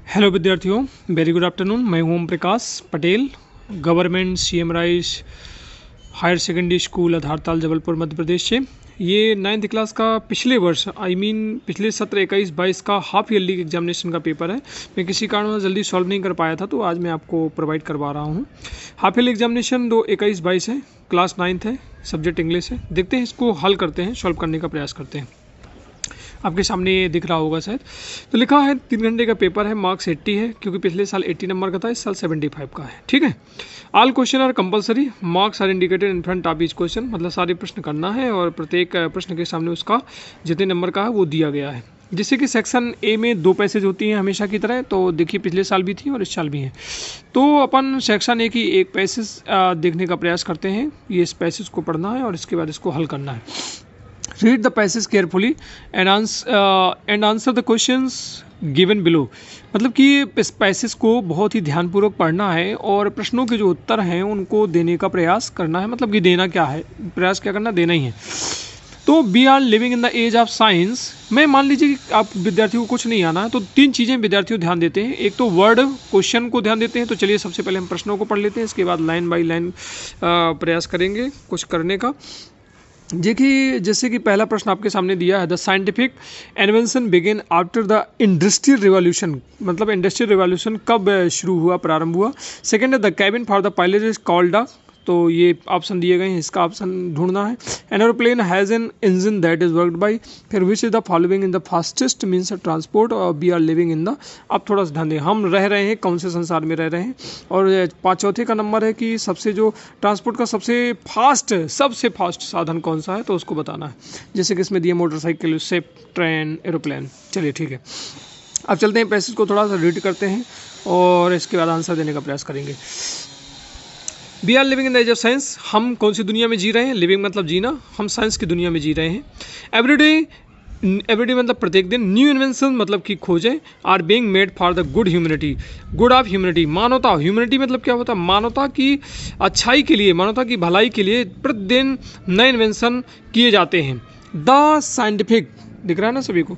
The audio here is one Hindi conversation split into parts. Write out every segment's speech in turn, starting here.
हेलो विद्यार्थियों, वेरी गुड आफ्टरनून। मैं हूं Om Prakash Patel, government CM rise higher secondary school Adhartal Jabalpur Madhya Pradesh से। ये 9th क्लास का पिछले वर्ष पिछले सत्र 21-22 का हाफ ईयरली एग्जामिनेशन का पेपर है। मैं किसी कारण जल्दी सॉल्व नहीं कर पाया था, तो आज मैं आपको प्रोवाइड करवा रहा हूँ। हाफ ईयरली एग्जामिनेशन 21-22 है, क्लास 9th है, सब्जेक्ट इंग्लिश है। देखते हैं, इसको हल करते हैं, सॉल्व करने का प्रयास करते हैं। आपके सामने ये दिख रहा होगा शायद। तो लिखा है 3 घंटे का पेपर है, मार्क्स 80 है, क्योंकि पिछले साल 80 नंबर का था, इस साल 75 का है। ठीक है। All question are compulsory, marks are indicated in front of each question. मतलब सारे प्रश्न करना है और प्रत्येक प्रश्न के सामने उसका जितने नंबर का है वो दिया गया है। जैसे कि सेक्शन ए में 2 पैसेज होती हैं हमेशा की तरह, तो देखिए पिछले साल भी थी और इस साल भी है। तो अपन सेक्शन ए की एक पैसेज देखने का प्रयास करते हैं। ये इस पैसेज को पढ़ना है और इसके बाद इसको हल करना है। Read the passage carefully and answer the questions given below। मतलब कि इस पैसेज को बहुत ही ध्यानपूर्वक पढ़ना है और प्रश्नों के जो उत्तर हैं उनको देने का प्रयास करना है। मतलब कि देना क्या है, प्रयास क्या करना, देना ही है। तो we are living in the age of science में मान लीजिए कि आप विद्यार्थियों को कुछ नहीं आना है, तो 3 चीज़ें विद्यार्थियों ध्यान देते हैं। एक तो वर्ड क्वेश्चन को ध्यान देते हैं। तो चलिए सबसे पहले हम प्रश्नों को पढ़ लेते हैं, इसके बाद लाइन बाई लाइन प्रयास करेंगे कुछ करने का। देखिए, जैसे कि पहला प्रश्न आपके सामने दिया है, the scientific invention begin after the industrial revolution. मतलब इंडस्ट्रियल रिवॉल्यूशन कब शुरू हुआ, प्रारंभ हुआ। सेकेंड है the cabin for the pilot is called a. तो ये ऑप्शन दिए गए हैं, इसका ऑप्शन ढूंढना है। An aeroplane has an engine that is worked by. फिर which is the following in the fastest means of transport और we are living in the. अब थोड़ा सा ध्यान दें, हम रह रहे हैं कौन से संसार में रह रहे हैं। और चौथे का नंबर है कि सबसे जो ट्रांसपोर्ट का सबसे फास्ट साधन कौन सा है, तो उसको बताना है। जैसे कि इसमें दिए मोटरसाइकिल, शिप, ट्रेन, एरोप्लेन। चलिए ठीक है, अब चलते हैं, पैसेज को थोड़ा सा रीड करते हैं और इसके बाद आंसर देने का प्रयास करेंगे। We are living in the age of science. हम कौन सी दुनिया में जी रहे हैं, लिविंग मतलब जीना, हम साइंस की दुनिया में जी रहे हैं। एवरीडे मतलब प्रत्येक दिन। न्यू इन्वेंशन मतलब कि खोजें are being made for the good humanity. Good of humanity, मानवता। ह्यूमनिटी मतलब क्या होता है, मानवता की अच्छाई के लिए, मानवता की भलाई के लिए प्रतिदिन नए इन्वेंशन किए जाते हैं। द साइंटिफिक, दिख रहा है ना सभी को।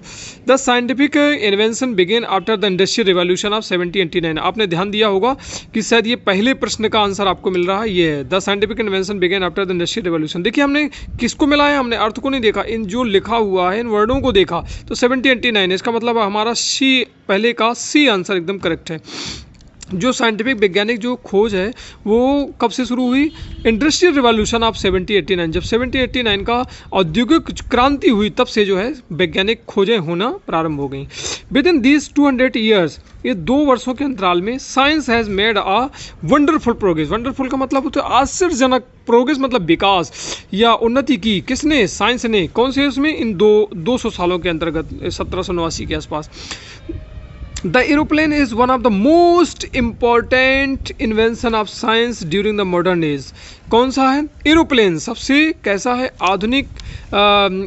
The scientific invention begin after the industrial revolution of 1789। आपने ध्यान दिया होगा कि शायद ये पहले प्रश्न का आंसर आपको मिल रहा है। ये है the scientific invention begin after the industrial revolution. देखिए, हमने किसको मिलाया, हमने अर्थ को नहीं देखा, इन जो लिखा हुआ है इन वर्डों को देखा। तो 1789, इसका मतलब हमारा सी, पहले का सी आंसर एकदम करेक्ट है। जो साइंटिफिक वैज्ञानिक जो खोज है वो कब से शुरू हुई, इंडस्ट्रियल रिवॉल्यूशन ऑफ 1789। जब 1789 का औद्योगिक क्रांति हुई, तब से जो है वैज्ञानिक खोजें होना प्रारंभ हो गई। विद इन दीज 200 ईयर्स, ये 2 वर्षों के अंतराल में science has made a wonderful progress. Wonderful का मतलब होता है आश्चर्यजनक, प्रोग्रेस मतलब विकास या उन्नति की। किसने, साइंस ने। कौन से उसमें, इन 200 सालों के अंतर्गत, 1789 के आसपास। The aeroplane is one of the most important invention of science during the modern age. कौन सा है, एरोप्लेन सबसे कैसा है, आधुनिक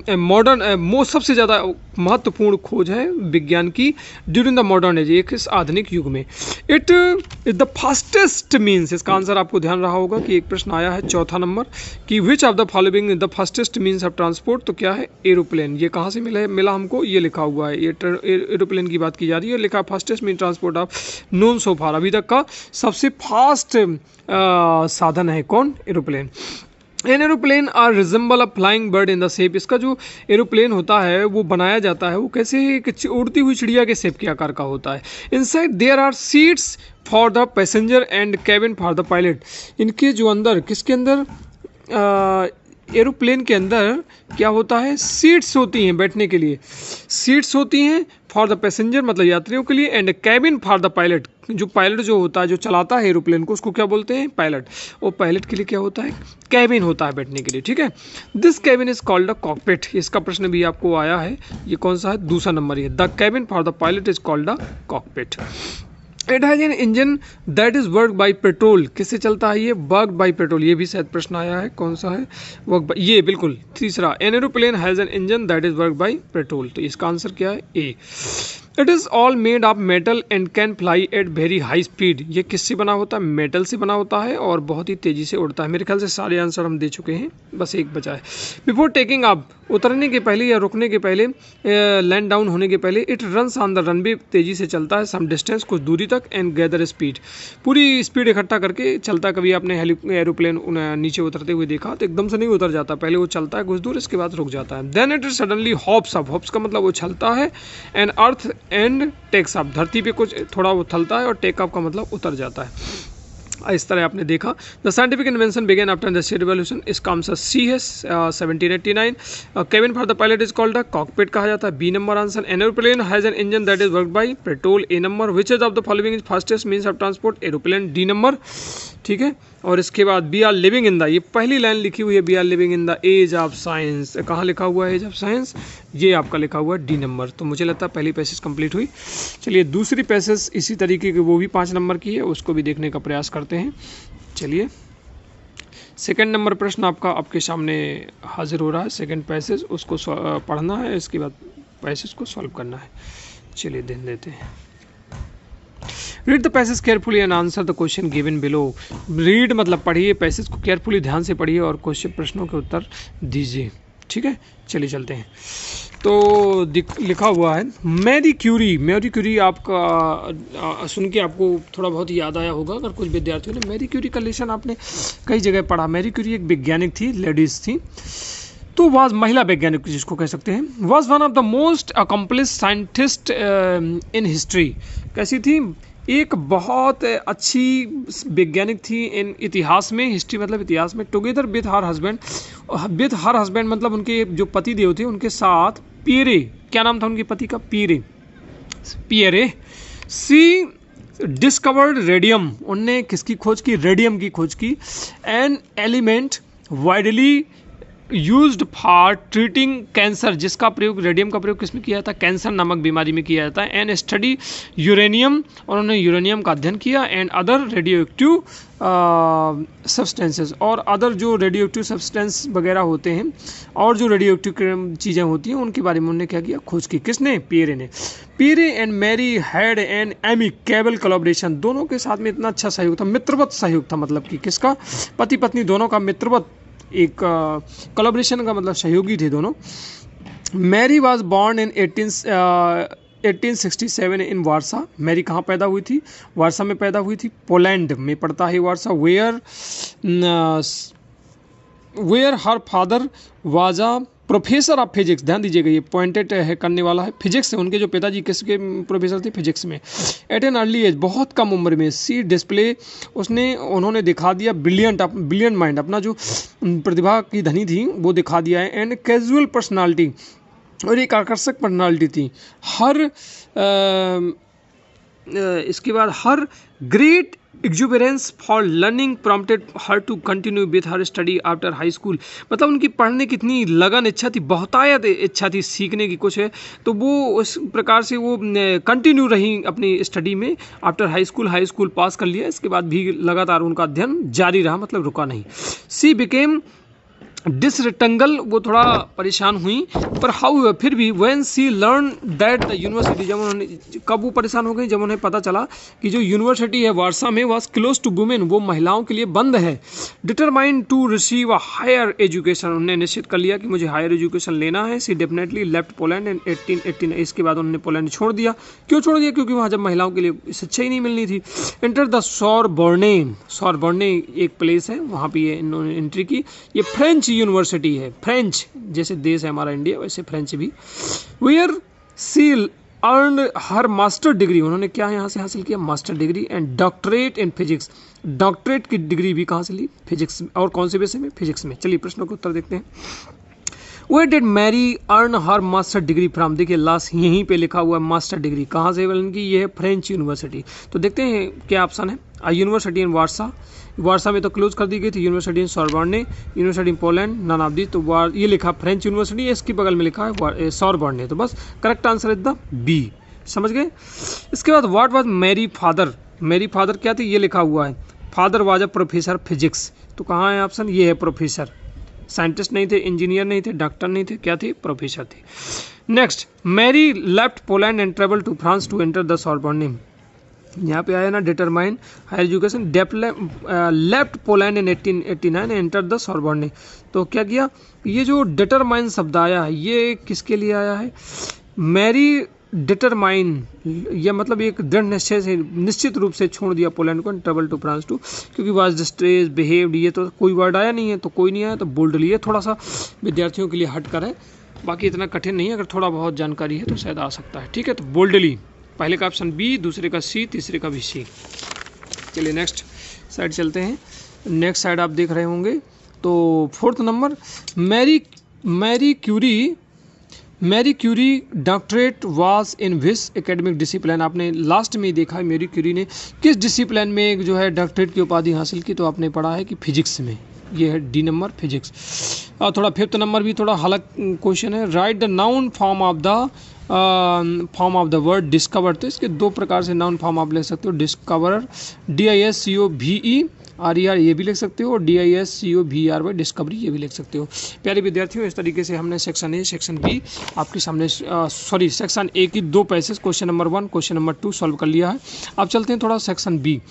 मॉडर्न, सबसे ज़्यादा महत्वपूर्ण खोज है विज्ञान की ड्यूरिंग द मॉडर्न एज, एक इस आधुनिक युग में। It is the fastest means, इसका आंसर आपको ध्यान रहा होगा कि एक प्रश्न आया है चौथा नंबर कि which of the following is the fastest means of transport. तो क्या है, एरोप्लेन। ये कहाँ से मिला हमको, ये लिखा हुआ है, ये एरोप्लेन की बात की जा रही है। लिखा fastest mean transport of known so far, अभी तक का सबसे फास्ट साधन है कौन, aeroplane. An aeroplane are resemble a flying bird in the shape. इसका जो एरोप्लेन होता है वो बनाया जाता है, वो कैसे, एक उड़ती हुई चिड़िया के शेप के आकार का होता है। Inside there are seats for the passenger and cabin for the pilot. इनके जो अंदर, किसके अंदर, एरोप्लेन के अंदर क्या होता है, सीट्स होती हैं बैठने के लिए, सीट्स होती हैं फॉर द पैसेंजर मतलब यात्रियों के लिए, and cabin for the pilot. जो पायलट जो होता है, जो चलाता है एरोप्लेन को, उसको क्या बोलते हैं, पायलट। और पायलट के लिए क्या होता है, कैबिन होता है बैठने के लिए। ठीक है। This cabin is called a cockpit. इसका प्रश्न भी आपको आया है, ये कौन सा है, दूसरा नंबर है। The cabin for the pilot is called a cockpit. It has an engine that is work by petrol. किससे चलता है ये, वर्क बाई पेट्रोल। ये भी शायद प्रश्न आया है, कौन सा है, वर्क बाई, ये बिल्कुल तीसरा। An aeroplane has an engine that is work by petrol. तो इसका आंसर क्या है, a. It is all made of metal and can fly at very high speed. ये किससे बना होता है? मेटल से बना होता है और बहुत ही तेज़ी से उड़ता है। मेरे ख्याल से सारे आंसर हम दे चुके हैं, बस एक बचा है। बिफोर टेकिंग अप, उतरने के पहले या रुकने के पहले, लैंड डाउन होने के पहले, it runs on the runway, तेज़ी से चलता है, सम डिस्टेंस, कुछ दूरी तक, एंड गैदर स्पीड, पूरी स्पीड इकट्ठा करके चलता है। कभी आपने एरोप्लेन नीचे उतरते हुए देखा तो एकदम से नहीं उतर जाता, पहले वो चलता है कुछ दूर, इसके बाद रुक जाता है। Then it suddenly hops up, hops का मतलब वो चलता है, and earth and takes up, धरती पे कुछ थोड़ा उथलता है, और टेक अप का मतलब उतर जाता है। इस तरह आपने देखा। The scientific invention begin after industrial revolution, इसका आंसर सी है 1789। Cabin for the pilot is called the cockpit कहा जाता है, B number answer. An aeroplane has an engine that is worked by petrol, A number. Which is of the following is fastest means of transport, aeroplane, D number. ठीक है, और इसके बाद we are living in the, ये पहली लाइन लिखी हुई है, we are living in the age of science, कहाँ लिखा हुआ है एज ऑफ साइंस? ये आपका लिखा हुआ है डी नंबर। तो मुझे लगता है पहली पैसेज कंप्लीट हुई। चलिए दूसरी पैसेज इसी तरीके की, वो भी 5 नंबर की है, उसको भी देखने का प्रयास करते हैं। चलिए सेकंड नंबर प्रश्न आपका आपके सामने हाजिर हो रहा है। सेकंड पैसेज, उसको पढ़ना है, इसके बाद पैसेज को सॉल्व करना है। चलिए ध्यान देते हैं। Read the passage carefully and answer the question given below. Read मतलब पढ़िए, पैसेज को केयरफुली ध्यान से पढ़िए और क्वेश्चन प्रश्नों के उत्तर दीजिए। ठीक है, चलिए चलते हैं। तो लिखा हुआ है मैरी क्यूरी। मैरी क्यूरी आपका सुन के आपको थोड़ा बहुत याद आया होगा अगर कुछ विद्यार्थियों ने मैरी क्यूरी का लेसन आपने कई जगह पढ़ा। मैरी क्यूरी एक वैज्ञानिक थी, लेडीज थी, तो वाज महिला वैज्ञानिक जिसको कह सकते हैं। Was one of the most accomplish scientist in history. कैसी थी? एक बहुत अच्छी वैज्ञानिक थी इन इतिहास में, हिस्ट्री मतलब इतिहास में। टुगेदर विथ हर हस्बैंड मतलब उनके जो पति देव थे उनके साथ, पियरे, क्या नाम था उनके पति का? पियरे। सी डिस्कवर्ड रेडियम, उनने किसकी खोज की? रेडियम की खोज की। An element widely used for treating cancer, जिसका प्रयोग, रेडियम का प्रयोग किसमें किया जाता है? कैंसर नामक बीमारी में किया जाता है। एंड स्टडी यूरेनियम, उन्होंने यूरेनियम का अध्ययन किया। And other radio active substances, और अदर जो रेडियो एक्टिव सब्सटेंस वगैरह होते हैं और जो रेडियो एक्टिव चीज़ें होती हैं उनके बारे में उन्होंने क्या किया? खोज की। किसने? पियरे ने। Pierre and Marie had an amicable collaboration, दोनों के साथ में इतना अच्छा सहयोग था, मित्रवत सहयोग था, मतलब कि किसका? पति पत्नी दोनों का मित्रवत एक कोलैबोरेशन का मतलब सहयोगी थे दोनों। Marie was born in 1867 in Warsaw. Marie कहाँ पैदा हुई थी? वारसा में पैदा हुई थी, पोलैंड में पड़ता है Warsaw. Where her father was a professor of physics. ध्यान दीजिएगा, ये पॉइंटेड है करने वाला है। फिजिक्स से उनके जो पिताजी किसके प्रोफेसर थे? फिजिक्स में। एट एन अर्ली एज, बहुत कम उम्र में। सी डिस्प्ले, उन्होंने दिखा दिया ब्रिलियंट माइंड, अपना जो प्रतिभा की धनी थी वो दिखा दिया है। एंड कैजुअल पर्सनालिटी, और एक आकर्षक पर्सनालिटी थी। इसके बाद her great exuberance for learning prompted her to continue with her study after high school, मतलब उनकी पढ़ने की इतनी लगन इच्छा थी, बहुतायत इच्छा थी सीखने की कुछ है, तो वो उस प्रकार से वो कंटिन्यू रही अपनी स्टडी में। आफ्टर हाई स्कूल पास कर लिया, इसके बाद भी लगातार उनका अध्ययन जारी रहा, मतलब रुका नहीं। सी बिकेम डिसरेक्टेंगल, वो थोड़ा परेशान हुई, पर हाउ फिर भी when she learn that the university, जब उन्होंने, कब वो परेशान हो गई? जब उन्हें पता चला कि जो यूनिवर्सिटी है वारसा में वाज क्लोज टू वुमेन, वो महिलाओं के लिए बंद है। Determined to receive a higher education, उन्होंने निश्चित कर लिया कि मुझे हायर एजुकेशन लेना है। सी डेफिनेटली लेफ्ट पोलैंड इन 1889, इसके बाद उन्होंने पोलैंड छोड़ दिया। क्यों छोड़ दिया? क्योंकि वहाँ जब महिलाओं के लिए शिक्षा ही नहीं मिलनी थी। एंटर द सोरबोर्ने, सोरबोर्ने एक प्लेस है, वहाँ पर ये इन्होंने एंट्री की। ये फ्रेंच यूनिवर्सिटी है, फ्रेंच जैसे देश है हमारा इंडिया वैसे फ्रेंच भी। Where she earn her master degree, उन्होंने क्या यहाँ से हासिल किया? Master degree. And doctorate in physics, doctorate की डिग्री भी कहाँ से ली? फिजिक्स, और कौन से विषय में? फिजिक्स में। चलिए प्रश्नों का उत्तर देखते हैं। Where did Mary earn her master degree from? देखिए लास्ट यहीं पे लिखा हुआ है मास्टर डिग्री, कहाँ से की? ये है फ्रेंच यूनिवर्सिटी। तो देखते हैं क्या ऑप्शन है। यूनिवर्सिटी इन वारसा, वारसा में तो क्लोज कर दी गई थी। University in Sorbonne, university in Poland, none of the. तो ये लिखा फ्रेंच यूनिवर्सिटी, इसके बगल में लिखा है सोरबोर्ने, तो बस correct answer is the B. समझ गए? इसके बाद what was Marie father, Marie father क्या थे? ये लिखा हुआ है father was a professor physics. तो कहाँ है ऑप्शन? ये है प्रोफेसर, साइंटिस्ट नहीं थे, इंजीनियर नहीं थे, डॉक्टर नहीं थे, क्या थे? प्रोफेसर थे। Next, Marie left Poland and travel to France to enter the Sorbonne. यहाँ पे आया ना, determine higher education, left Poland in 1889 enter the Sorbonne. तो क्या किया, ये जो डिटरमाइन शब्द आया है ये किसके लिए आया है, मैरी डिटरमाइन, यह मतलब एक दृढ़ निश्चय से, निश्चित रूप से छोड़ दिया पोलैंड को, ट्रेवल टू फ्रांस टू, क्योंकि वाज डिस्ट्रेस बिहेव्ड, ये तो कोई वर्ड आया नहीं है तो कोई नहीं आया, तो बोल्डली, ये थोड़ा सा विद्यार्थियों के लिए हट कर है, बाकी इतना कठिन नहीं है, अगर थोड़ा बहुत जानकारी है तो शायद आ सकता है। ठीक है, तो बोल्डली, पहले का ऑप्शन बी, दूसरे का सी, तीसरे का भी सी। चलिए नेक्स्ट साइड चलते हैं। नेक्स्ट साइड आप देख रहे होंगे, तो fourth number, Marie Curie doctorate was in which academic discipline. आपने लास्ट में ही देखा है मैरी क्यूरी ने किस डिसिप्लिन में जो है डॉक्टरेट की उपाधि हासिल की, तो आपने पढ़ा है कि फिजिक्स में, ये है डी नंबर फिजिक्स। और थोड़ा फिफ्थ नंबर भी थोड़ा अलग क्वेश्चन है, right the noun form of the word discover. तो इसके दो प्रकार से नाउन फॉर्म आप ले सकते हो, डिस्कवर DISCOVERER ये भी लिख सकते हो, और DISCOVERY डिस्कवरी ये भी लिख सकते हो। प्यारे विद्यार्थियों, इस तरीके से हमने सेक्शन ए सेक्शन बी आपके सामने सेक्शन ए की दो passage, question number 1 question number 2 solve कर लिया है। अब चलते हैं थोड़ा section B.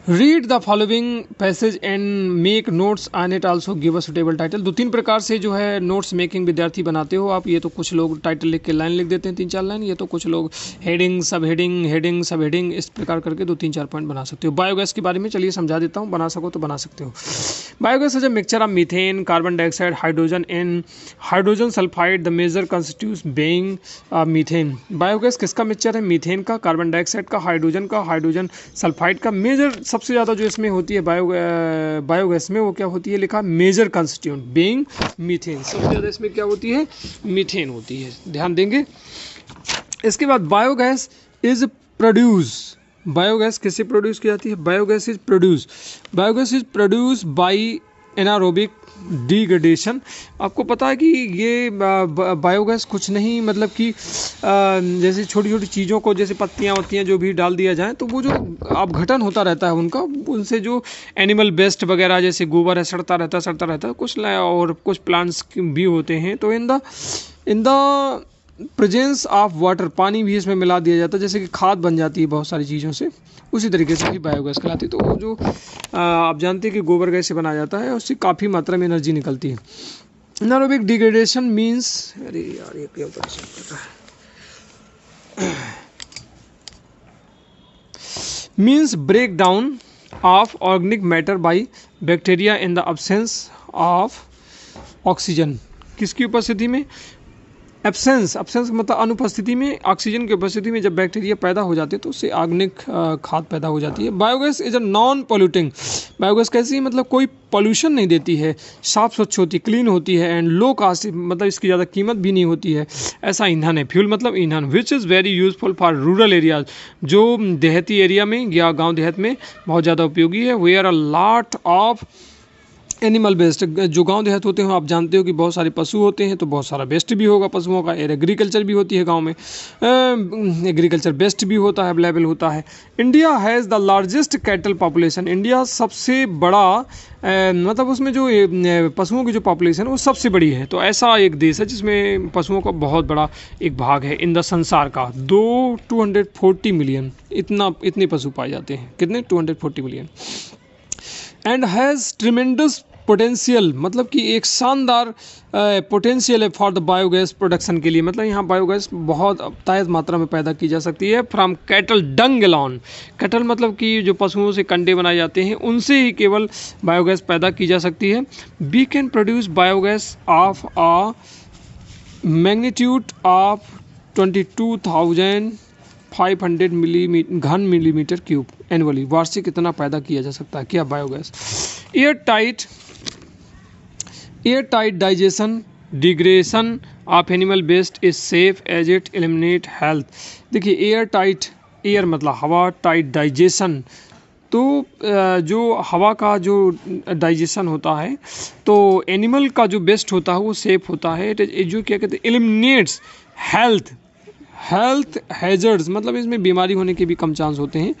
Read the following passage and make notes on it, also give a suitable title. दो तीन प्रकार से जो है नोट्स मेकिंग विद्यार्थी बनाते हो आप, ये तो कुछ लोग टाइटल लिख के लाइन लिख देते हैं 3-4 लाइन, ये तो कुछ लोग हेडिंग सब हेडिंग इस प्रकार करके 2-3-4 पॉइंट बना सकते हो। बायोगैस के बारे में चलिए समझा देता हूँ, बना सको तो बना सकते हो। Biogas is a mixture of methane, carbon dioxide, hydrogen and hydrogen sulphide, the major constituents being methane. Biogas किसका मिक्सचर है, मीथेन का, कार्बन डाइऑक्साइड का, हाइड्रोजन सल्फाइड का। मेजर सबसे ज़्यादा जो इसमें होती है बायोगैस में, वो क्या होती है, लिखा मेजर कंस्टिट्यूएंट बीइंग मीथेन। सबसे ज़्यादा इसमें क्या होती है, मीथेन होती है, ध्यान देंगे। इसके बाद बायोगैस इज किससे प्रोड्यूस की जाती है, biogas is produce by anaerobic degradation. आपको पता है कि ये बायोगैस कुछ नहीं, मतलब कि जैसे छोटी छोटी चीज़ों को, जैसे पत्तियाँ जो भी डाल दिया जाए, तो वो जो अपघटन होता रहता है उनका, उनसे जो एनिमल वेस्ट वगैरह जैसे गोबर है सड़ता रहता है कुछ, और कुछ प्लांट्स भी होते हैं, तो in the presence of water, पानी भी इसमें मिला दिया जाता है, जैसे कि खाद बन जाती है बहुत सारी चीज़ों से, उसी तरीके से भी बायोगैस कहलाती है। तो वो जो आप जानते हैं कि गोबर गैस से बनाया जाता है, उससे काफ़ी मात्रा में एनर्जी निकलती है। एनारोबिक डिग्रेडेशन मीन्स, अरे यार ये क्या परेशान कर रहा है, means break down of organic matter by bacteria in the absence of oxygen. किसकी उपस्थिति में, एब्सेंस मतलब अनुपस्थिति में, ऑक्सीजन की उपस्थिति में जब बैक्टीरिया पैदा हो जाते हैं तो उससे ऑर्गेनिक खाद पैदा हो जाती है। Biogas is a non polluting, biogas कैसी, मतलब कोई पॉल्यूशन नहीं देती है, साफ स्वच्छ होती है, क्लीन होती है, एंड लो कास्ट, मतलब इसकी ज़्यादा कीमत भी नहीं होती है, ऐसा ईंधन है। फ्यूल मतलब ईंधन, which is very useful for rural areas, जो देहाती एरिया में या गाँव देहात में बहुत ज़्यादा उपयोगी है। Where a lot of animal waste, जो गांव देहात होते हैं आप जानते हो कि बहुत सारे पशु होते हैं, तो बहुत सारा वेस्ट भी होगा पशुओं का। एग्रीकल्चर भी होती है गांव में, एग्रीकल्चर वेस्ट भी होता है, अवेलेबल होता है। India has the largest cattle population, India सबसे बड़ा मतलब उसमें जो पशुओं की जो पॉपुलेशन है वो सबसे बड़ी है। तो ऐसा एक देश है जिसमें पशुओं का बहुत बड़ा एक भाग है इन द संसार का। 240 मिलियन इतने पशु पाए जाते हैं, कितने, 240 million. And has tremendous potential, मतलब कि एक शानदार पोटेंशियल है फॉर द बायोगैस प्रोडक्शन के लिए, मतलब यहाँ बायोगैस बहुत तायद मात्रा में पैदा की जा सकती है from cattle dung alone. Cattle मतलब कि जो पशुओं से कंडे बनाए जाते हैं उनसे ही केवल बायोगैस पैदा की जा सकती है। We can produce biogas of a magnitude of 22,500 घन मिलीमीटर क्यूब एनुअली, वार्षिक इतना पैदा किया जा सकता है क्या biogas. Air tight digestion degradation of animal waste is safe as it eliminate health. देखिए एयर टाइट, एयर मतलब हवा, टाइट डाइजेशन, तो जो हवा का जो डाइजेशन होता है तो एनिमल का जो वेस्ट होता है वो सेफ होता है। जो क्या कहते हैं, एलिमिनेट्स हेल्थ हैजर्ड्स मतलब इसमें बीमारी होने के भी कम चांस होते हैं,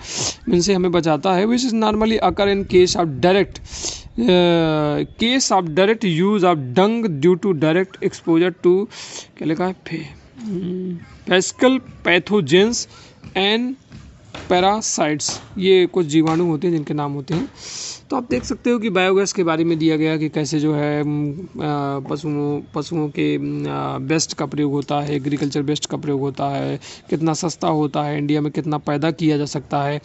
इनसे हमें बचाता है। Which is normally occur in case of direct use of dung due to direct exposure to, क्या लिखा है, फेसिकल पैथोजेंस एंड पैरासाइट्स, ये कुछ जीवाणु होते हैं जिनके नाम होते हैं। तो आप देख सकते हो कि बायोगैस के बारे में दिया गया कि कैसे जो है पशुओं के वेस्ट का प्रयोग होता है, एग्रीकल्चर वेस्ट का प्रयोग होता है, कितना सस्ता होता है, इंडिया में कितना पैदा किया जा सकता है।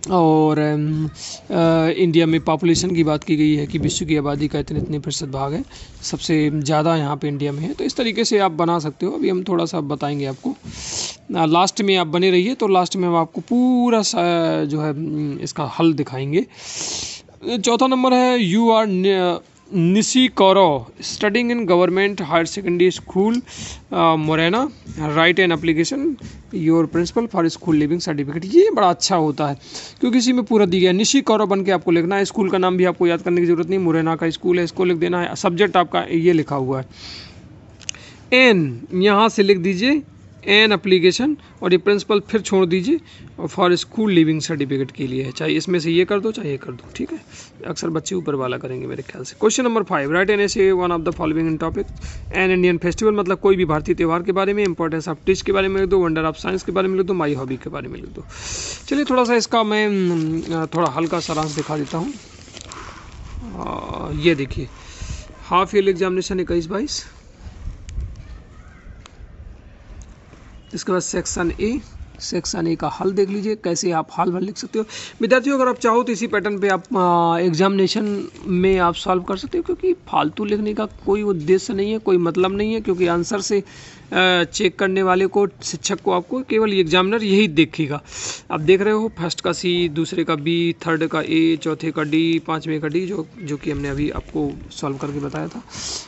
और इंडिया में पॉपुलेशन की बात की गई है कि विश्व की आबादी का इतने प्रतिशत भाग है, सबसे ज़्यादा यहाँ पे इंडिया में है। तो इस तरीके से आप बना सकते हो। अभी हम थोड़ा सा बताएंगे आपको, लास्ट में आप बने रहिए, तो लास्ट में हम आपको पूरा जो है इसका हल दिखाएंगे। चौथा नंबर है you are Nishikoro studying in government higher secondary school Morena, write an application your principal for school leaving certificate. ये बड़ा अच्छा होता है क्योंकि इसी में पूरा दिया है। निशिकोरो बन के आपको लिखना है, स्कूल का नाम भी आपको याद करने की जरूरत नहीं, मोरेना का स्कूल है, इसको लिख देना है। सब्जेक्ट आपका ये लिखा हुआ है, एन यहाँ से लिख दीजिए, एन एप्लीकेशन, और ये प्रिंसिपल फिर छोड़ दीजिए, और फॉर स्कूल लिविंग सर्टिफिकेट के लिए है, चाहे इसमें से ये कर दो चाहे ये कर दो, ठीक है। अक्सर बच्चे ऊपर वाला करेंगे मेरे ख्याल से। Question number 5, right an essay one of the following in topic. An Indian festival मतलब कोई भी भारतीय त्यौहार के बारे में, इंपॉर्टेंस ऑफ टिश के बारे में लिख दो, वंडर ऑफ साइंस के बारे में लिख दो, माई हॉबी के बारे में लिख दो। चलिए थोड़ा सा इसका मैं थोड़ा हल्का सारांश दिखा देता हूँ। ये देखिए, हाफ ईयर एग्जामिनेशन 21-22, इसके बाद सेक्शन ए का हल देख लीजिए, कैसे आप हल लिख सकते हो। विद्यार्थियों अगर आप चाहो तो इसी पैटर्न पे आप एग्जामिनेशन में आप सॉल्व कर सकते हो, क्योंकि फालतू लिखने का कोई उद्देश्य नहीं है, कोई मतलब नहीं है, क्योंकि आंसर से चेक करने वाले को, शिक्षक को, आपको केवल एग्जामिनर यही देखेगा। आप देख रहे हो फर्स्ट का सी, दूसरे का बी, थर्ड का ए, चौथे का डी, पाँचवें का डी, जो कि हमने अभी आपको सॉल्व करके बताया था।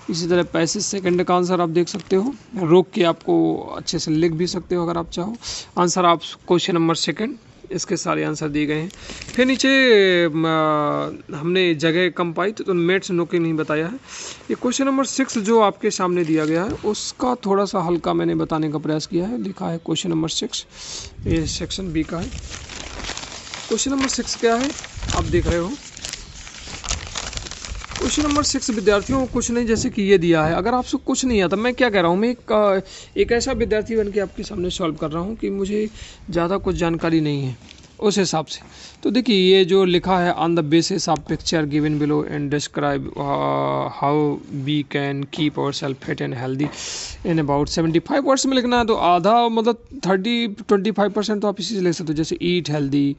इसी तरह पैसेज सेकंड का आंसर आप देख सकते हो, रोक के आपको अच्छे से लिख भी सकते हो अगर आप चाहो। आंसर आप क्वेश्चन नंबर 2, इसके सारे आंसर दिए गए हैं। फिर नीचे हमने जगह कम पाई तो मेट्स नो के नहीं बताया है। ये क्वेश्चन नंबर 6 जो आपके सामने दिया गया है उसका थोड़ा सा हल्का मैंने बताने का प्रयास किया है। लिखा है क्वेश्चन नंबर 6, ये सेक्शन बी का है। क्वेश्चन नंबर 6 क्या है आप देख रहे हो। क्वेश्चन नंबर 6 विद्यार्थियों को कुछ नहीं, जैसे कि ये दिया है, अगर आपसे कुछ नहीं आता, मैं क्या कह रहा हूँ, मैं एक ऐसा विद्यार्थी बन के आपके सामने सॉल्व कर रहा हूँ कि मुझे ज़्यादा कुछ जानकारी नहीं है उस हिसाब से। तो देखिए ये जो लिखा है, on the basis of picture given below and describe how we can keep our self fit and healthy in about 75 words में लिखना है। तो आधा मतलब 25% तो आप इसी से लिख सकते हो, जैसे ईट हेल्दी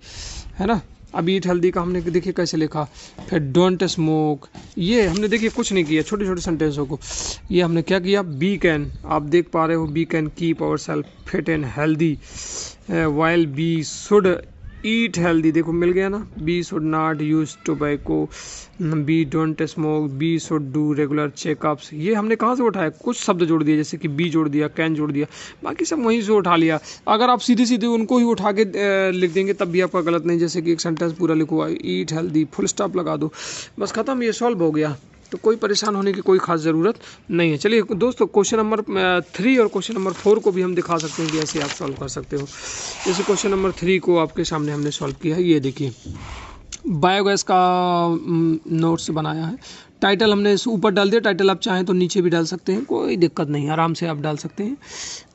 है ना। अब ईट हेल्दी का हमने देखिए कैसे लिखा, फिर डोंट स्मोक, ये हमने देखिए कुछ नहीं किया, छोटे छोटे सेंटेंसों को। ये हमने क्या किया, बी कैन, आप देख पा रहे हो, we can keep our self fit and healthy while we should eat healthy, देखो मिल गया ना। We should not use tobacco, we don't smoke, we should do regular checkups. ये हमने कहाँ से उठाया, कुछ शब्द जोड़ दिए, जैसे कि बी जोड़ दिया, कैन जोड़ दिया, बाकी सब वहीं से उठा लिया। अगर आप सीधे सीधे उनको ही उठा के लिख देंगे तब भी आपका गलत नहीं, जैसे कि एक सेंटेंस पूरा लिखो, ईट हेल्दी, फुल स्टॉप लगा दो, बस खत्म, ये सॉल्व हो गया। तो कोई परेशान होने की कोई खास ज़रूरत नहीं है। चलिए दोस्तों, क्वेश्चन नंबर 3 और क्वेश्चन नंबर 4 को भी हम दिखा सकते हैं कि ऐसे आप सॉल्व कर सकते हो। जैसे क्वेश्चन नंबर 3 को आपके सामने हमने सॉल्व किया है, ये देखिए बायोगैस का नोट्स बनाया है। टाइटल हमने ऊपर डाल दिया, टाइटल आप चाहें तो नीचे भी डाल सकते हैं, कोई दिक्कत नहीं, आराम से आप डाल सकते हैं।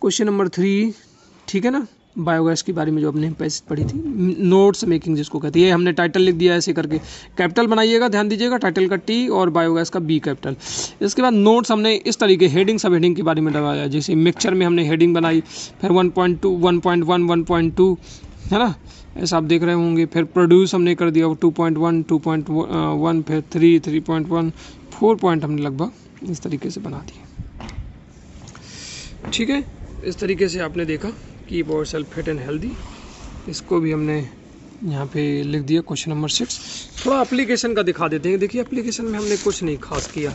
क्वेश्चन नंबर 3 ठीक है ना, बायोगैस के बारे में जो अपने पैसेज पढ़ी थी, नोट्स मेकिंग जिसको कहते हैं। ये हमने टाइटल लिख दिया ऐसे करके, कैपिटल बनाइएगा, ध्यान दीजिएगा, टाइटल का टी और बायोगैस का बी कैपिटल। इसके बाद नोट्स हमने इस तरीके हेडिंग सब हेडिंग के बारे में डलवाया, जैसे मिक्सचर में हमने हेडिंग बनाई, फिर 1.2, 1.1, 1.2 है ना, ऐसा आप देख रहे होंगे। फिर प्रोड्यूस हमने कर दिया 2.1, 2.1, फिर 3, 3.1, 4 पॉइंट हमने लगभग इस तरीके से बना दिए। ठीक है, इस तरीके से आपने देखा keep our self fit and healthy, इसको भी हमने यहाँ पे लिख दिया। क्वेश्चन नंबर 6 थोड़ा एप्लीकेशन का दिखा देते हैं। देखिए एप्लीकेशन में हमने कुछ नहीं खास किया,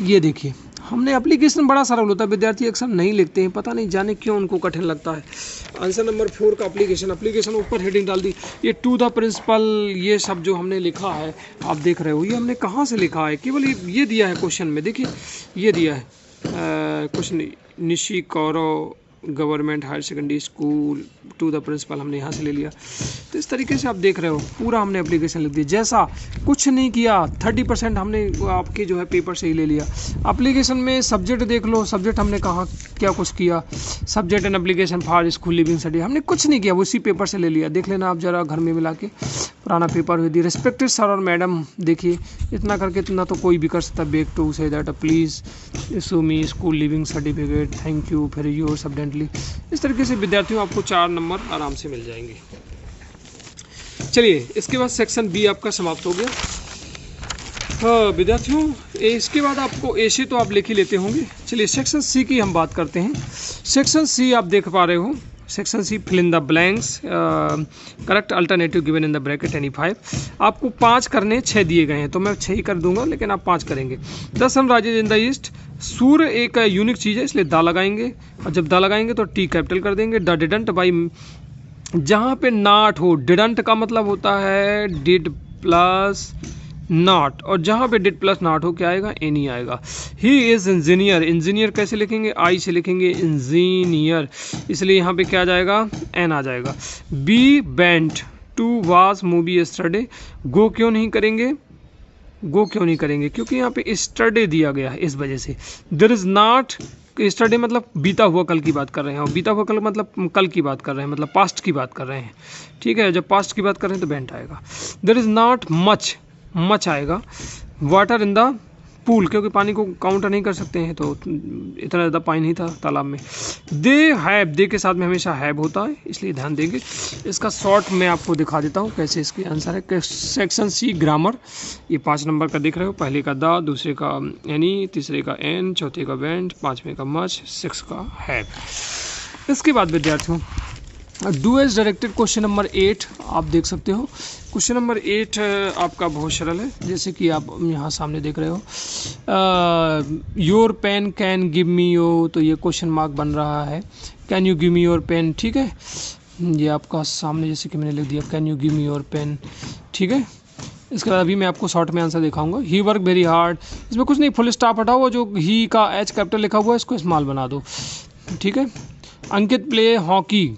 ये देखिए हमने एप्लीकेशन बड़ा सरल होता है, विद्यार्थी अक्सर नहीं लिखते हैं, पता नहीं जाने क्यों उनको कठिन लगता है। आंसर नंबर 4 का एप्लीकेशन ऊपर हेडिंग डाल दी, ये टू द प्रिंसिपल, ये सब जो हमने लिखा है आप देख रहे हो, ये हमने कहाँ से लिखा है, केवल ये दिया है क्वेश्चन में, देखिए ये दिया है question, Nishikoro government higher secondary school to the principal हमने यहाँ से ले लिया। तो इस तरीके से आप देख रहे हो पूरा हमने एप्लीकेशन लिख दिया, जैसा कुछ नहीं किया 30% हमने आपके जो है पेपर से ही ले लिया। एप्लीकेशन में सब्जेक्ट देख लो, सब्जेक्ट हमने कहा क्या कुछ किया, subject and application for school living study हमने कुछ नहीं किया, उसी पेपर से ले लिया। देख लेना आप जरा घर में मिला के पुराना पेपर हुई दी। रिस्पेक्टेड सर और मैडम, देखिए इतना करके इतना तो कोई भी कर सकता। Back to say that please issue me school leaving certificate, thank you, फिर योर सब्डेंटली। इस तरीके से विद्यार्थियों आपको 4 नंबर आराम से मिल जाएंगे। चलिए इसके बाद सेक्शन बी आपका समाप्त हो गया। हाँ विद्यार्थियों, इसके बाद आपको ए सी तो आप लिख ही लेते होंगे। चलिए सेक्शन सी की हम बात करते हैं। सेक्शन सी आप देख पा रहे हो, section C fill in the blanks, correct alternative given in the bracket any 5। आपको 5 करने, 6 दिए गए हैं तो मैं 6 ही कर दूंगा, लेकिन आप 5 करेंगे। The sun rises in the east, सूर्य एक यूनिक चीज़ है इसलिए दा लगाएंगे, और जब दा लगाएंगे तो टी कैपिटल कर देंगे। द डिडंट बाई, जहाँ पे नॉट हो, डिडंट का मतलब होता है डिड प्लस नॉट, और जहाँ पे डिड प्लस नॉट हो क्या आएगा, एनी आएगा। ही इज़ इंजीनियर, इंजीनियर कैसे लिखेंगे, आई से लिखेंगे इंजीनियर, इसलिए यहाँ पे क्या आ जाएगा, एन आ जाएगा। We went to watch movie yesterday, go क्यों नहीं करेंगे, गो क्यों नहीं करेंगे क्योंकि यहाँ पे यस्टरडे दिया गया है इस वजह से। देयर इज़ नॉट, यस्टरडे मतलब बीता हुआ कल की बात कर रहे हैं, और बीता हुआ कल मतलब कल की बात कर रहे हैं, मतलब पास्ट की बात कर रहे हैं, ठीक है। जब पास्ट की बात कर रहे हैं तो बेंट आएगा। There is not much, much आएगा। वाटर इन द पूल, क्योंकि पानी को काउंट नहीं कर सकते हैं तो इतना ज़्यादा पानी नहीं था तालाब में। दे हैव, दे के साथ में हमेशा हैव होता है इसलिए ध्यान देंगे। इसका शॉर्ट मैं आपको दिखा देता हूँ कैसे इसकी आंसर है। सेक्शन सी ग्रामर, ये 5 नंबर का देख रहे हो, पहले का द, दूसरे का एनी, तीसरे का एन, चौथे का वेंट, 5वें का मच, 6 का हैव। इसके बाद विद्यार्थियों do as directed, question number 8 आप देख सकते हो। क्वेश्चन नंबर 8 आपका बहुत सरल है, जैसे कि आप यहाँ सामने देख रहे हो। Your pen can give me you, तो ये क्वेश्चन मार्क बन रहा है। Can you give me your pen, ठीक है, ये आपका सामने जैसे कि मैंने लिख दिया can you give me your pen, ठीक है। इसके बाद अभी मैं आपको शॉर्ट में आंसर दिखाऊंगा। ही वर्क वेरी हार्ड, इसमें कुछ नहीं, फुल स्टॉप हटाओ, जो ही का एच कैपिटल लिखा हुआ है इसको स्मॉल बना दो, ठीक है। अंकित प्ले हॉकी,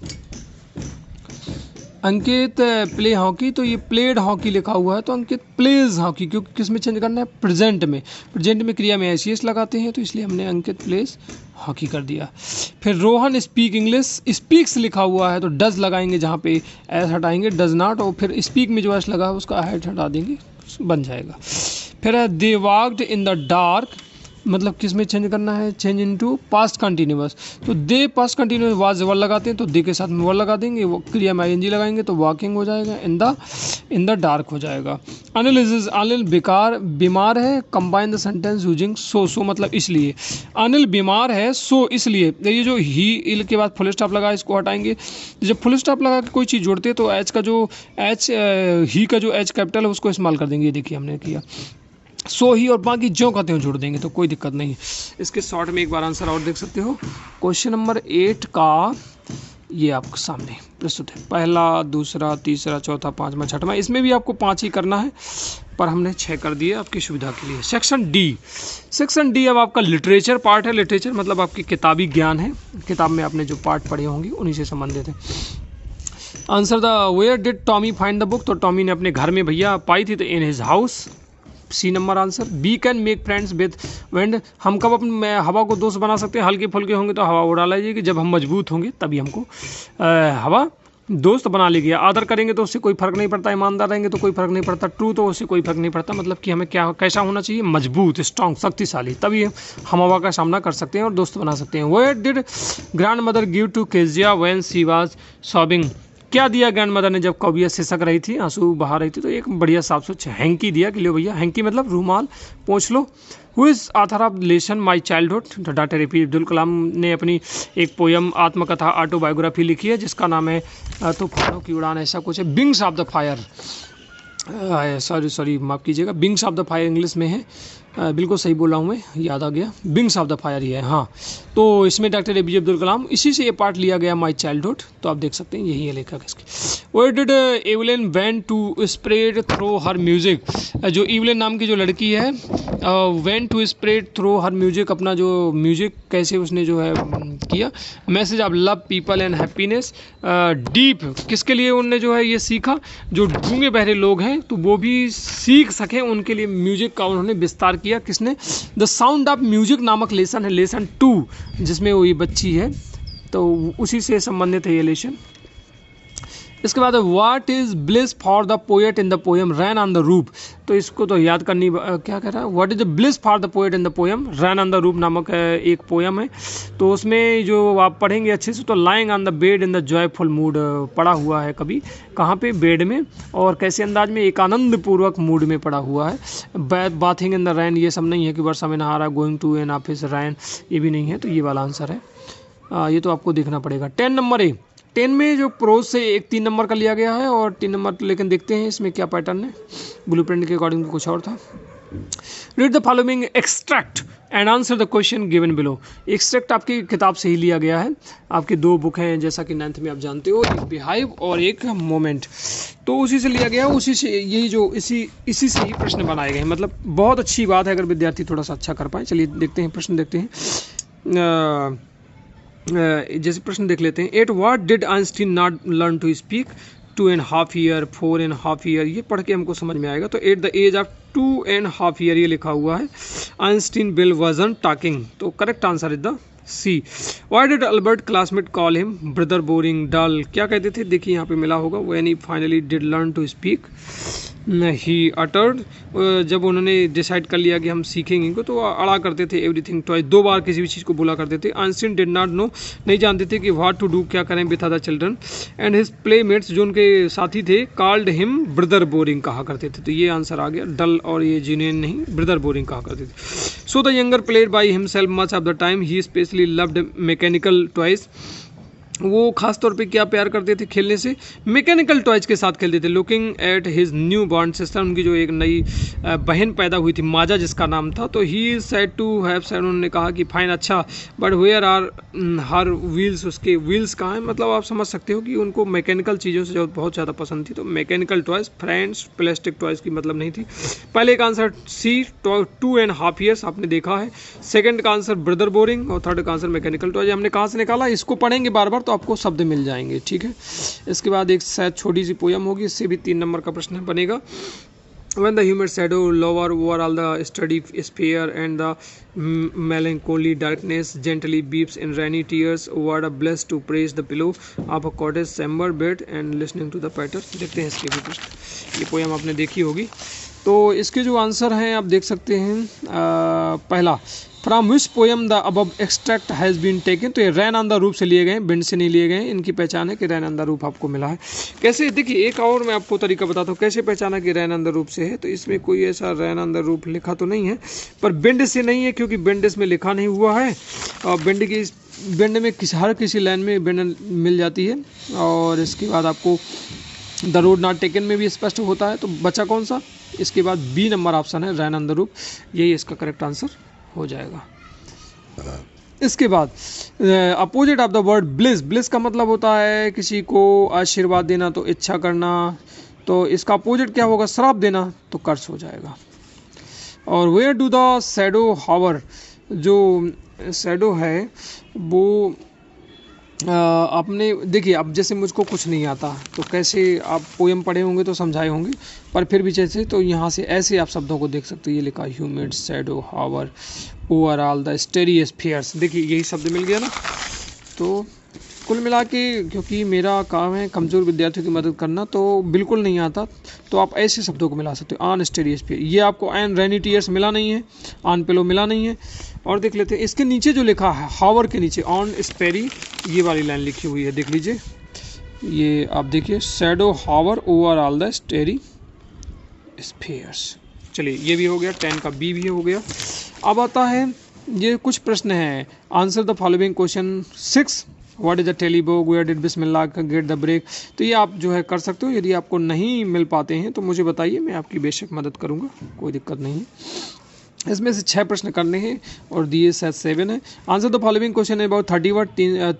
अंकित प्ले हॉकी, तो ये प्लेड हॉकी लिखा हुआ है तो अंकित प्लेज हॉकी, क्योंकि किस में चेंज करना है, प्रेजेंट में, प्रेजेंट में क्रिया में एस लगाते हैं तो इसलिए हमने अंकित प्लेज हॉकी कर दिया। फिर रोहन स्पीक इंग्लिश, स्पीक्स लिखा हुआ है तो डज लगाएंगे, जहाँ पे एस हटाएंगे डज नॉट, और फिर स्पीक में जो एस लगा है उसका हेड हटा देंगे, बन जाएगा। फिर दे वॉक्ड इन द डार्क, मतलब किस में चेंज करना है, चेंज इनटू पास्ट कंटिन्यूअस, तो दे पास्ट कंटिन्यूअस वाज वर लगाते हैं तो दे के साथ में वर लगा देंगे, वो क्रिया में आईएनजी लगाएंगे तो वॉकिंग हो जाएगा, इन द डार्क हो जाएगा। अनिल इज, अनिल बेकार बीमार है, combine the sentence using so, so मतलब इसलिए, अनिल बीमार है सो इसलिए, ये जो ही इल के बाद फुल स्टॉप लगा इसको हटाएंगे। जब फुल स्टॉप लगा के कोई चीज़ जोड़ते हैं तो एच का जो एच, ही का जो एच कैपिटल है उसको इस्तेमाल कर देंगे, ये देखिए हमने किया। सो ही और बाकी जो कहते हो जोड़ देंगे तो कोई दिक्कत नहीं। इसके शॉर्ट में एक बार आंसर और देख सकते हो। क्वेश्चन नंबर 8 का ये आपके सामने प्रस्तुत है, पहला, दूसरा, तीसरा, चौथा, 5वां, 6वां, इसमें भी आपको 5 ही करना है पर हमने 6 कर दिए आपकी सुविधा के लिए। सेक्शन डी, सेक्शन डी अब आपका लिटरेचर पार्ट है। लिटरेचर मतलब आपकी किताबी ज्ञान है, किताब में आपने जो पार्ट पढ़े होंगे उन्हीं से संबंधित है। Answer the where did Tommy find the book, तो टॉमी ने अपने घर में भैया पाई थी तो in his house, C number answer. We can make friends with wind, हम कब अपने हवा को दोस्त बना सकते हैं, हल्के फुल्के होंगे तो हवा उड़ा लीजिएगी, जब हम मजबूत होंगे तभी हमको हवा दोस्त बना लेगी। आदर करेंगे तो उससे कोई फर्क नहीं पड़ता, ईमानदार रहेंगे तो कोई फर्क नहीं पड़ता, ट्रू तो उससे कोई फर्क नहीं पड़ता, मतलब कि हमें क्या कैसा होना चाहिए, मजबूत, स्ट्रांग, शक्तिशाली, तभी हम हवा का सामना कर सकते हैं और दोस्त बना सकते हैं। Where did grandmother give to Kezia when she was sobbing, क्या दिया ग्रैंड मदर ने जब कविया सिसक रही थी, आंसू बहा रही थी, तो एक बढ़िया साफ सुच हैंकी दिया कि लो भैया, हैंकी मतलब रूमाल, पोंछ लो। Who is author of lesson my childhood, तो डॉक्टर APJ अब्दुल कलाम ने अपनी एक पोयम आत्मकथा ऑटोबायोग्राफी लिखी है जिसका नाम है तूफानों की उड़ान, ऐसा कुछ है। Wings of the fire, sorry माफ़ कीजिएगा, wings of the fire English में है, बिल्कुल सही बोला हूँ मैं, याद आ गया, विंग्स ऑफ द फायर ही है। हाँ, तो इसमें डॉक्टर APJ अब्दुल कलाम, इसी से ये पार्ट लिया गया, माई चाइल्डहुड। तो आप देख सकते हैं यही है लेखक इसके। Where did Evelyn went to spread through her music, जो एवलिन नाम की जो लड़की है, went to spread through her music, अपना जो म्यूजिक कैसे उसने जो है किया, message of love people and happiness deep, किसके लिए उनने जो है ये सीखा, जो गूंगे बहरे लोग हैं तो वो भी सीख सकें, उनके लिए म्यूजिक का उन्होंने विस्तार किया। किसने? द साउंड ऑफ म्यूजिक नामक लेसन है, लेसन 2, जिसमें वो ये बच्ची है, तो उसी से संबंधित है ये लेसन। इसके बाद what is bliss for the poet in the poem rain on the roof, तो इसको तो याद करनी, क्या कह रहा है, what is the bliss for the poet in the poem rain on the roof नामक एक पोएम है। तो उसमें जो आप पढ़ेंगे अच्छे से, तो lying on the bed in the joyful mood पड़ा हुआ है, कभी कहाँ पे, बेड में, और कैसे अंदाज में, एक आनंद पूर्वक मूड में पड़ा हुआ है। बाथिंग इन द रैन, ये सब नहीं है कि वर्षा में नहा रहा, गोइंग टू एन ऑफिस रैन, ये भी नहीं है, तो ये वाला आंसर है। ये तो आपको देखना पड़ेगा। 10 नंबर ए, 10 में जो प्रोज से एक 3 नंबर का लिया गया है, और 3 नंबर, लेकिन देखते हैं इसमें क्या पैटर्न है, ब्लूप्रिंट के अकॉर्डिंग तो कुछ और था। Read the following extract and answer the question given below, extract आपकी किताब से ही लिया गया है, आपकी 2 बुक हैं जैसा कि 9th में आप जानते हो, एक बिहाइव और एक मोमेंट, तो उसी से लिया गया, उसी से यही जो इसी से ही प्रश्न बनाए गए हैं। मतलब बहुत अच्छी बात है अगर विद्यार्थी थोड़ा सा अच्छा कर पाए। चलिए देखते हैं, प्रश्न देखते हैं। जैसे प्रश्न देख लेते हैं। At what did Einstein not learn to speak, 2.5 year, 4.5 year, ये पढ़ के हमको समझ में आएगा। तो at the age of 2.5 year ये लिखा हुआ है, आइंस्टीन बिल वाजंट टॉकिंग, तो correct answer is the c. Why did Albert classmate call him brother boring dull, क्या कहते थे, देखिए यहाँ पे मिला होगा, when he finally did learn to speak he uttered, जब उन्होंने डिसाइड कर लिया कि हम सीखेंगे इनको, तो अड़ा करते थे एवरीथिंग ट्वाइस, 2 बार किसी भी चीज़ को बोला करते थे। आइंस्टीन डिड नॉट नो, नहीं जानते थे कि व्हाट टू डू, क्या करें with other children, and his playmates, जो उनके साथी थे, कॉल्ड हिम ब्रदर बोरिंग, कहा करते थे। तो ये आंसर आ गया, डल और ये जीनियन नहीं, ब्रदर बोरिंग कहा करते थे। So the younger played by himself much of the time, he specially loved mechanical toys, वो खास तौर पे क्या प्यार करते थे, खेलने से, मैकेनिकल टॉयज के साथ खेलते थे। Looking at his new born sister, उनकी जो एक नई बहन पैदा हुई थी, माजा जिसका नाम था, तो he said to have said, उन्होंने कहा कि फाइन, अच्छा, but where are her wheels, उसके व्हील्स कहाँ हैं, मतलब आप समझ सकते हो कि उनको मैकेनिकल चीज़ों से जो बहुत ज़्यादा पसंद थी। तो mechanical toys, friends, plastic toys की मतलब नहीं थी। पहले का आंसर सी, 2.5 ईयर्स आपने देखा है, सेकंड का आंसर ब्रदर बोरिंग, और थर्ड का आंसर मैकेनिकल टॉयज। हमने कहाँ से निकाला, इसको पढ़ेंगे बार बार तो आपको शब्द मिल जाएंगे, ठीक है। इसके बाद एक शायद छोटी सी पोयम होगी, इससे भी 3 नंबर का प्रश्न बनेगा। When the humid shadow lower over all the study sphere and the melancholy darkness gently weeps in rainy tears, what a bliss to praise the pillow of a cottage chamber bed and listening to the patter। देखते हैं इसके भी प्रश्न, ये पोयम आपने देखी होगी। तो इसके जो आंसर हैं आप देख सकते हैं। पहला, from which poem the above extract has been taken, तो ये रैन ऑन द रूफ से लिए गए, बिंड से नहीं लिए गए। इनकी पहचान है कि रैन ऑन द रूफ आपको मिला है। कैसे, देखिए एक और मैं आपको तरीका बताता हूँ कैसे पहचाना कि रैन ऑन द रूफ से है। तो इसमें कोई ऐसा रैन ऑन द रूफ लिखा तो नहीं है, पर बिंड से नहीं है, क्योंकि बिंड इसमें लिखा नहीं हुआ है, और बिंड में हर किसी लाइन में बिंड मिल जाती है। और इसके बाद आपको द रोड नॉट टेकन में भी स्पष्ट होता है। तो बचा कौन सा, इसके बाद बी नंबर ऑप्शन है, रैन ऑन द रूफ, यही इसका करेक्ट आंसर हो जाएगा। इसके बाद opposite of the word bliss, bliss का मतलब होता है किसी को आशीर्वाद देना, तो इच्छा करना, तो इसका अपोजिट क्या होगा, श्राप देना, तो कर्स हो जाएगा। और वेयर डू द शैडो हावर, जो शैडो है वो आपने देखिए, अब जैसे मुझको कुछ नहीं आता तो कैसे आप पोएम पढ़े होंगे तो समझाए होंगे, पर फिर भी जैसे तो यहाँ से ऐसे आप शब्दों को देख सकते हो। ये लिखा humid shadow hover over all the starry spheres, देखिए यही शब्द मिल गया ना। तो कुल मिला के, क्योंकि मेरा काम है कमज़ोर विद्यार्थियों की मदद करना, तो बिल्कुल नहीं आता, तो आप ऐसे शब्दों को मिला सकते हो। ऑन स्टेडी स्फीयर, ये आपको एन रेनी टीयर्स मिला नहीं है, ऑन पिलो मिला नहीं है। और देख लेते हैं इसके नीचे जो लिखा है, हावर के नीचे ऑन स्पेरी, ये वाली लाइन लिखी हुई है, देख लीजिए, ये आप देखिए, shadow hover over all the starry spheres. चलिए ये भी हो गया, 10 का बी भी हो गया। अब आता है, ये कुछ प्रश्न हैं, answer the following question 6, what is the telebook, where did Bismillah get the break. तो ये आप जो है कर सकते हो। यदि आपको नहीं मिल पाते हैं तो मुझे बताइए, मैं आपकी बेशक मदद करूँगा, कोई दिक्कत नहीं है। इसमें से 6 प्रश्न करने हैं और दिए शायद 7 है। आंसर द फॉलोइंग क्वेश्चन है अबाउट 30 वर्ड,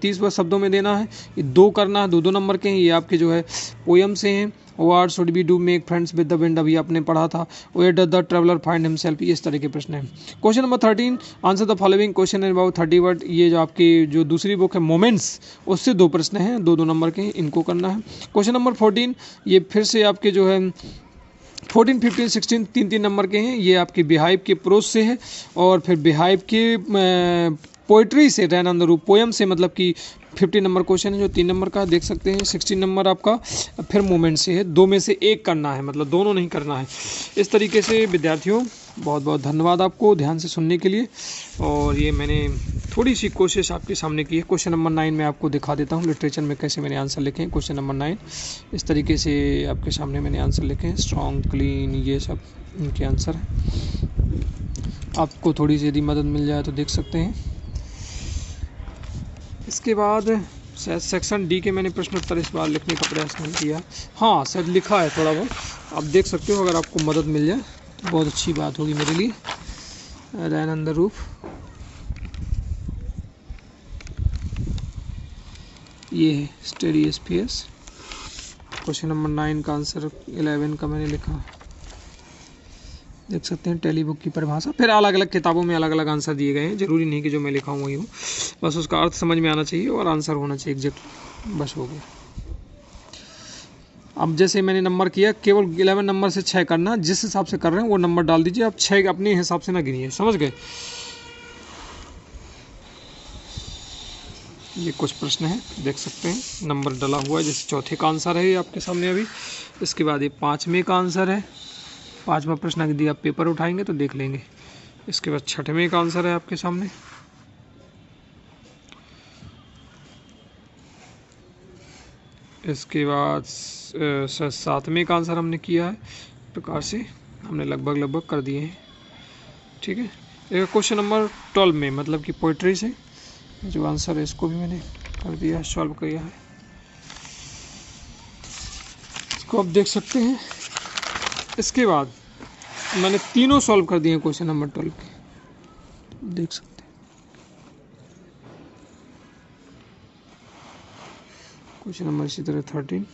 30 वर्ड शब्दों में देना है। ये 2 करना है, 2 नंबर के हैं। ये आपके जो है पोयम से हैं। What should we do make friends with the wind, अभी आपने पढ़ा था। Where does the traveller find himself, इस तरह के प्रश्न हैं। Question number 13, answer the following question है अबाउट 30 वर्ड। ये जो आपकी जो दूसरी बुक है मोमेंट्स, उससे 2 प्रश्न हैं, 2 नंबर के हैं, इनको करना है। क्वेश्चन नंबर 14, ये फिर से आपके जो है 14, 15, 16 3 नंबर के हैं। ये आपके बिहाइव के प्रोज से है और फिर बिहाइव के पोइट्री से, रैन ऑन द रूफ पोएम से, मतलब कि 50 नंबर क्वेश्चन है जो 3 नंबर का देख सकते हैं। 16 नंबर आपका फिर मोमेंट से है, 2 में से 1 करना है, मतलब दोनों नहीं करना है। इस तरीके से विद्यार्थियों बहुत बहुत धन्यवाद आपको ध्यान से सुनने के लिए। और ये मैंने थोड़ी सी कोशिश आपके सामने की है। क्वेश्चन नंबर 9 में आपको दिखा देता हूँ लिटरेचर में कैसे मैंने आंसर लिखे हैं। क्वेश्चन नंबर 9 इस तरीके से आपके सामने मैंने आंसर लिखे हैं। स्ट्रॉन्ग, क्लीन, ये सब इनके आंसर हैं। आपको थोड़ी सी यदि मदद मिल जाए तो देख सकते हैं। इसके बाद सेक्शन डी के मैंने प्रश्न उत्तर इस बार लिखने का प्रयास नहीं किया। हाँ, शायद लिखा है थोड़ा बहुत, आप देख सकते हो। अगर आपको मदद मिल जाए तो बहुत अच्छी बात होगी मेरे लिए। रैन ऑन द रूफ, ये है स्टेडी स्पेस। क्वेश्चन नंबर 9 का आंसर 11 का मैंने लिखा, देख सकते हैं। टेली बुक की परिभाषा, फिर अलग अलग किताबों में अलग अलग आंसर दिए गए हैं। जरूरी नहीं कि जो मैं लिखा हूँ वही हो, बस उसका अर्थ समझ में आना चाहिए और आंसर होना चाहिए एग्जैक्ट, बस हो गया। अब जैसे मैंने नंबर किया, केवल 11 नंबर से 6 करना, जिस हिसाब से कर रहे हैं वो नंबर डाल दीजिए। आप 6 अपने हिसाब से ना गिनिए, समझ गए। ये कुछ प्रश्न है, देख सकते हैं नंबर डला हुआ है। जैसे चौथे का आंसर है ये आपके सामने अभी। इसके बाद ये 5वें का आंसर है। 5वां प्रश्न यदि आप पेपर उठाएंगे तो देख लेंगे। इसके बाद 6वें का आंसर है आपके सामने। इसके बाद 7वें का आंसर हमने किया है। प्रकार से हमने लगभग कर दिए हैं, ठीक है। एक क्वेश्चन नंबर 12 में, मतलब कि पोइट्री से जो आंसर है इसको भी मैंने कर दिया, सॉल्व किया है। इसको आप देख सकते हैं। इसके बाद मैंने तीनों सॉल्व कर दिए हैं क्वेश्चन नंबर 12 के, देख सकते हैं। क्वेश्चन नंबर इसी तरह 13,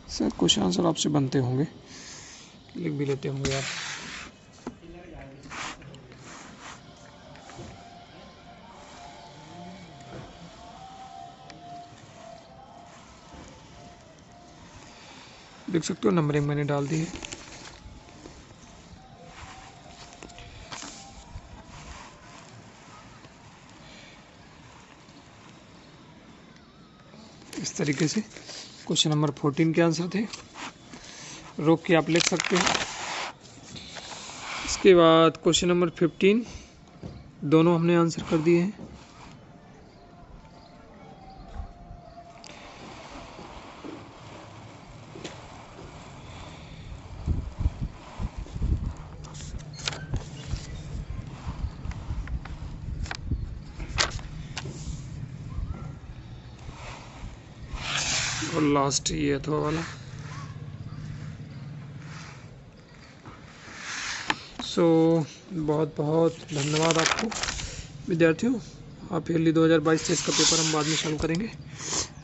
सर क्वेश्चन आंसर आपसे बनते होंगे, लिख भी लेते होंगे आप। देख सकते हो नंबरिंग मैंने डाल दी है। इस तरीके से क्वेश्चन नंबर 14 के आंसर थे, रोक के आप लिख सकते हैं। इसके बाद क्वेश्चन नंबर 15 दोनों हमने आंसर कर दिए हैं। और लास्ट ये अथवा वाला। सो बहुत बहुत धन्यवाद आपको विद्यार्थियों। आप ईयरली 2022-23 का पेपर हम बाद में चालू करेंगे।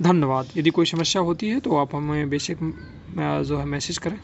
धन्यवाद। यदि कोई समस्या होती है तो आप हमें बेसिक जो है मैसेज करें।